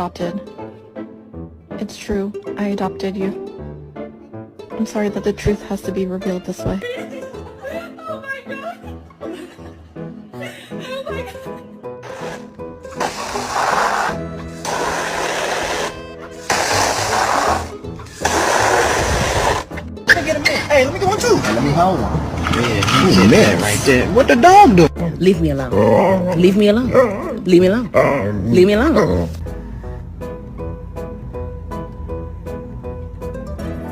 adopted. It's true, I adopted you. I'm sorry that the truth has to be revealed this way. Oh my god! Oh my god! Hey, let me get one too. Let me hold one. Yeah, you did that right there. What the dog do? Leave me alone. Leave me alone. Leave me alone. Leave me alone.